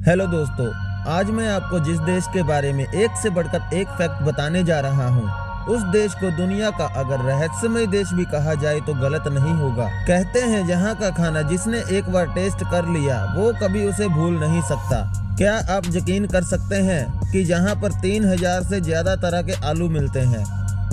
Hello दोस्तों, आज मैं आपको जिस देश के बारे में एक से बढ़कर एक फैक्ट बताने जा रहा हूँ, उस देश को दुनिया का अगर रहस्यमय देश भी कहा जाए तो गलत नहीं होगा। कहते हैं यहाँ का खाना जिसने एक बार टेस्ट कर लिया वो कभी उसे भूल नहीं सकता। क्या आप यकीन कर सकते हैं कि यहाँ पर 3000 से ज्यादा तरह के आलू मिलते हैं।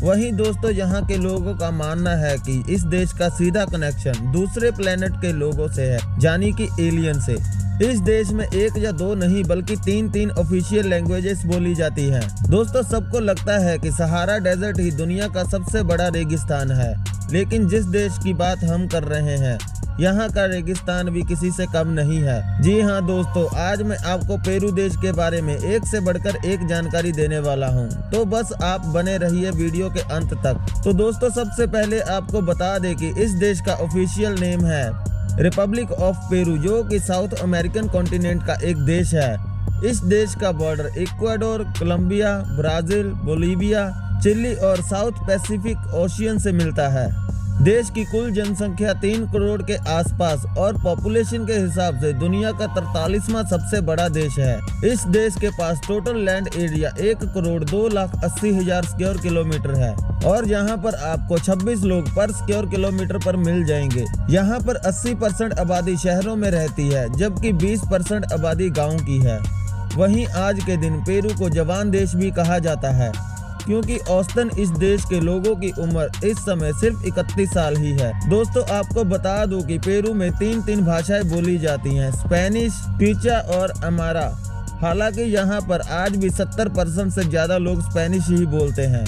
वहीं दोस्तों, यहाँ के लोगों का मानना है कि इस देश का सीधा कनेक्शन दूसरे प्लेनेट के लोगों से है, यानी कि एलियन से। इस देश में एक या दो नहीं बल्कि तीन ऑफिशियल लैंग्वेजेस बोली जाती हैं। दोस्तों, सबको लगता है कि सहारा डेजर्ट ही दुनिया का सबसे बड़ा रेगिस्तान है, लेकिन जिस देश की बात हम कर रहे हैं, यहाँ का रेगिस्तान भी किसी से कम नहीं है। जी हाँ दोस्तों, आज मैं आपको पेरू देश के बारे में एक से बढ़कर एक जानकारी देने वाला हूँ, तो बस आप बने रहिए वीडियो के अंत तक। तो दोस्तों, सबसे पहले आपको बता दें कि इस देश का ऑफिशियल नेम है रिपब्लिक ऑफ पेरू, जो कि साउथ अमेरिकन कॉन्टिनेंट का एक देश है। इस देश का border Ecuador, Colombia, Brazil, Bolivia, Chile और साउथ पैसिफिक ओशियन से मिलता है। देश की कुल जनसंख्या 3 करोड़ के आसपास और पॉपुलेशन के हिसाब से दुनिया का 43वां सबसे बड़ा देश है। इस देश के पास total land area 1,02,80,000 square kilometre है और यहाँ पर आपको 26 लोग पर स्क्वायर किलोमीटर पर मिल जाएंगे। यहाँ पर 80% आबादी शहरों में रहती है, जबकि 20% आबादी गाँव की है। वहीं आज के दिन पेरू को जवान देश भी कहा जाता है, क्योंकि औसतन इस देश के लोगों की उम्र इस समय सिर्फ 31 साल ही है। दोस्तों, आपको बता दूं कि पेरू में तीन भाषाएं बोली जाती हैं, स्पेनिश, क्विचा और अमारा। हालांकि यहाँ पर आज भी 70% से ज्यादा लोग स्पेनिश ही बोलते हैं।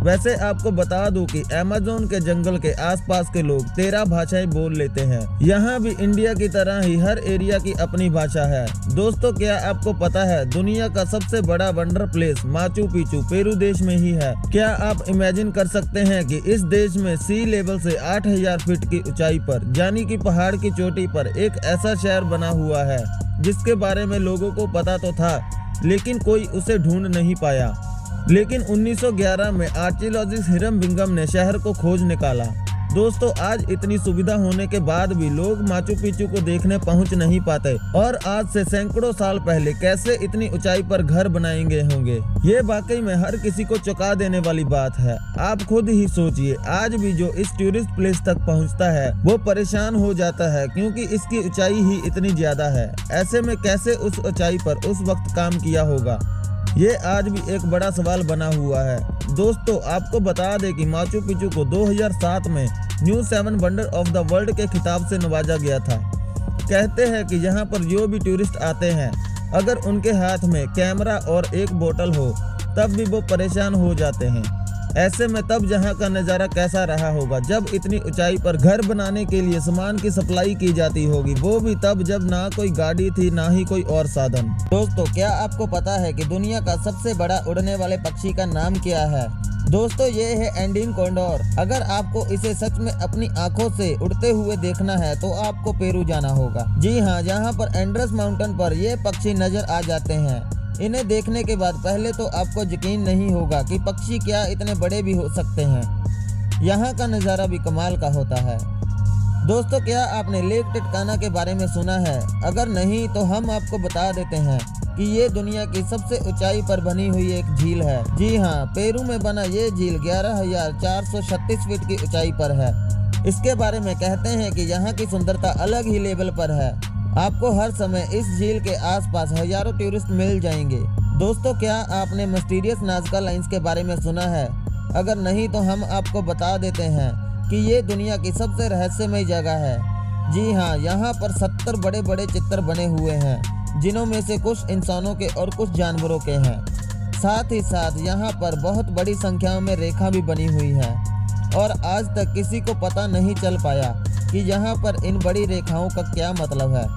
वैसे आपको बता दूं कि अमेज़न के जंगल के आसपास के लोग 13 भाषाएं बोल लेते हैं। यहाँ भी इंडिया की तरह ही हर एरिया की अपनी भाषा है। दोस्तों, क्या आपको पता है दुनिया का सबसे बड़ा wonder place Machu Picchu Peru देश में ही है। क्या आप इमेजिन कर सकते हैं कि इस देश में सी लेवल से 8000 फीट की ऊंचाई पर, यानी कि पहाड़ की चोटी पर एक ऐसा शहर बना हुआ है जिसके बारे में लोगों को पता तो था, लेकिन कोई उसे ढूंढ नहीं पाया। लेकिन 1911 में आर्कियोलॉजिस्ट हिरम बिंगम ने शहर को खोज निकाला। दोस्तों, आज इतनी सुविधा होने के बाद भी लोग माचू पिचू को देखने पहुंच नहीं पाते, और आज से सैकड़ों साल पहले कैसे इतनी ऊंचाई पर घर बनाएंगे होंगे, ये वाकई में हर किसी को चौंका देने वाली बात है। आप खुद ही सोचिए, आज भी जो इस टूरिस्ट प्लेस तक पहुंचता है वो परेशान हो जाता है, क्योंकि इसकी ऊंचाई ही इतनी ज्यादा है। ऐसे में कैसे उस ऊंचाई पर उस वक्त काम किया होगा, ये आज भी एक बड़ा सवाल बना हुआ है। दोस्तों, आपको बता दें कि माचू पिचू को 2007 में new 7 wonder of the world के खिताब से नवाजा गया था। कहते हैं कि यहाँ पर जो भी टूरिस्ट आते हैं, अगर उनके हाथ में कैमरा और एक बोतल हो तब भी वो परेशान हो जाते हैं। ऐसे में तब यहाँ का नज़ारा कैसा रहा होगा जब इतनी ऊंचाई पर घर बनाने के लिए सामान की सप्लाई की जाती होगी, वो भी तब जब ना कोई गाड़ी थी ना ही कोई और साधन। दोस्तों, क्या आपको पता है कि दुनिया का सबसे बड़ा उड़ने वाले पक्षी का नाम क्या है? दोस्तों, ये है एंडीन कोंडोर। अगर आपको इसे सच में अपनी आंखों से उड़ते हुए देखना है तो आपको पेरू जाना होगा। जी हाँ, यहाँ पर एंड्रस माउंटेन पर ये पक्षी नजर आ जाते हैं। इन्हें देखने के बाद पहले तो आपको यकीन नहीं होगा कि पक्षी क्या इतने बड़े भी हो सकते हैं। यहाँ का नज़ारा भी कमाल का होता है। दोस्तों, क्या आपने लेक टिटकाना के बारे में सुना है? अगर नहीं तो हम आपको बता देते हैं कि ये दुनिया की सबसे ऊंचाई पर बनी हुई एक झील है। जी हाँ, पेरू में बना ये झील 11,436 फीट की ऊंचाई पर है। इसके बारे में कहते हैं कि यहाँ की सुंदरता अलग ही लेवल पर है। आपको हर समय इस झील के आसपास हजारों टूरिस्ट मिल जाएंगे। दोस्तों, क्या आपने मिस्टीरियस नाज़का लाइंस के बारे में सुना है? अगर नहीं तो हम आपको बता देते हैं कि ये दुनिया की सबसे रहस्यमय जगह है। जी हाँ, यहाँ पर 70 बड़े बड़े चित्र बने हुए हैं, जिनों में से कुछ इंसानों के और कुछ जानवरों के हैं। साथ ही साथ यहाँ पर बहुत बड़ी संख्या में रेखा भी बनी हुई है, और आज तक किसी को पता नहीं चल पाया कि यहाँ पर इन बड़ी रेखाओं का क्या मतलब है,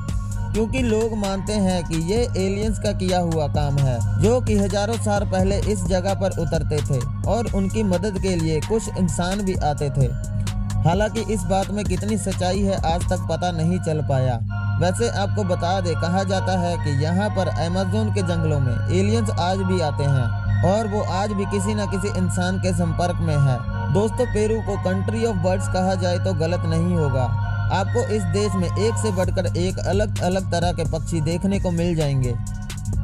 क्योंकि लोग मानते हैं कि ये एलियंस का किया हुआ काम है, जो कि हजारों साल पहले इस जगह पर उतरते थे और उनकी मदद के लिए कुछ इंसान भी आते थे। हालांकि इस बात में कितनी सच्चाई है आज तक पता नहीं चल पाया। वैसे आपको बता दे, कहा जाता है कि यहाँ पर अमेज़न के जंगलों में एलियंस आज भी आते हैं और वो आज भी किसी न किसी इंसान के संपर्क में है। दोस्तों, पेरू को कंट्री ऑफ बर्ड्स कहा जाए तो गलत नहीं होगा। आपको इस देश में एक से बढ़कर एक अलग अलग तरह के पक्षी देखने को मिल जाएंगे।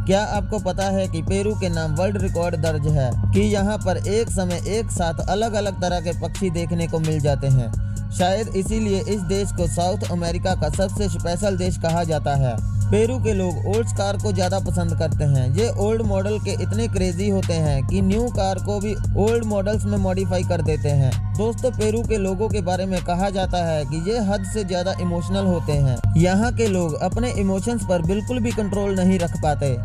क्या आपको पता है कि पेरू के नाम वर्ल्ड रिकॉर्ड दर्ज है कि यहाँ पर एक समय एक साथ अलग अलग तरह के पक्षी देखने को मिल जाते हैं। शायद इसीलिए इस देश को साउथ अमेरिका का सबसे स्पेशल देश कहा जाता है। पेरू के लोग ओल्ड कार को ज़्यादा पसंद करते हैं। ये ओल्ड मॉडल के इतने क्रेजी होते हैं कि न्यू कार को भी ओल्ड मॉडल्स में मॉडिफाई कर देते हैं। दोस्तों, पेरू के लोगों के बारे में कहा जाता है कि ये हद से ज़्यादा इमोशनल होते हैं। यहाँ के लोग अपने इमोशंस पर बिल्कुल भी कंट्रोल नहीं रख पाते।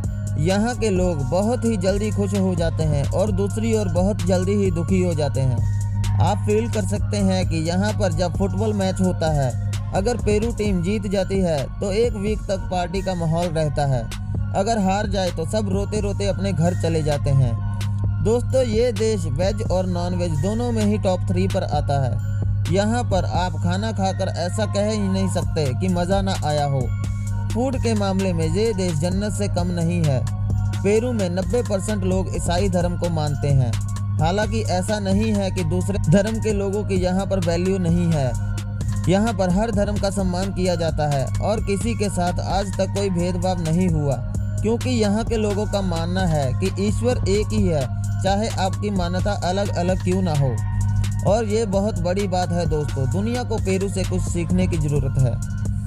यहाँ के लोग बहुत ही जल्दी खुश हो जाते हैं और दूसरी ओर बहुत जल्दी ही दुखी हो जाते हैं। आप फील कर सकते हैं कि यहाँ पर जब फुटबॉल मैच होता है, अगर पेरू टीम जीत जाती है तो एक वीक तक पार्टी का माहौल रहता है। अगर हार जाए तो सब रोते रोते अपने घर चले जाते हैं। दोस्तों, ये देश वेज और नॉन वेज दोनों में ही टॉप 3 पर आता है। यहाँ पर आप खाना खाकर ऐसा कह ही नहीं सकते कि मज़ा ना आया हो। फूड के मामले में ये देश जन्नत से कम नहीं है। पेरू में 90% लोग ईसाई धर्म को मानते हैं। हालांकि ऐसा नहीं है कि दूसरे धर्म के लोगों की यहाँ पर वैल्यू नहीं है। यहाँ पर हर धर्म का सम्मान किया जाता है और किसी के साथ आज तक कोई भेदभाव नहीं हुआ, क्योंकि यहाँ के लोगों का मानना है कि ईश्वर एक ही है, चाहे आपकी मान्यता अलग अलग क्यों ना हो। और ये बहुत बड़ी बात है दोस्तों, दुनिया को पेरू से कुछ सीखने की ज़रूरत है।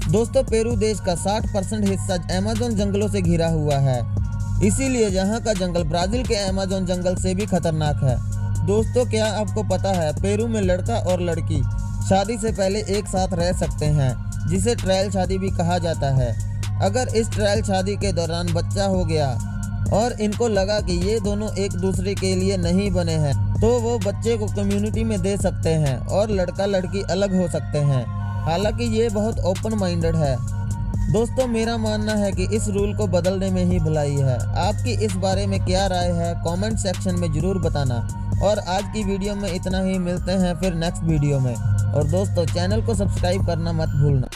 दोस्तों, पेरू देश का 60% हिस्सा अमेज़न जंगलों से घिरा हुआ है। इसीलिए यहाँ का जंगल ब्राज़ील के अमेज़न जंगल से भी खतरनाक है। दोस्तों, क्या आपको पता है पेरू में लड़का और लड़की शादी से पहले एक साथ रह सकते हैं, जिसे ट्रायल शादी भी कहा जाता है। अगर इस ट्रायल शादी के दौरान बच्चा हो गया और इनको लगा कि ये दोनों एक दूसरे के लिए नहीं बने हैं, तो वो बच्चे को कम्युनिटी में दे सकते हैं और लड़का लड़की अलग हो सकते हैं। हालांकि ये बहुत ओपन माइंडेड है। दोस्तों, मेरा मानना है कि इस रूल को बदलने में ही भलाई है। आपकी इस बारे में क्या राय है, कमेंट सेक्शन में ज़रूर बताना। और आज की वीडियो में इतना ही, मिलते हैं फिर नेक्स्ट वीडियो में। और दोस्तों, चैनल को सब्सक्राइब करना मत भूलना।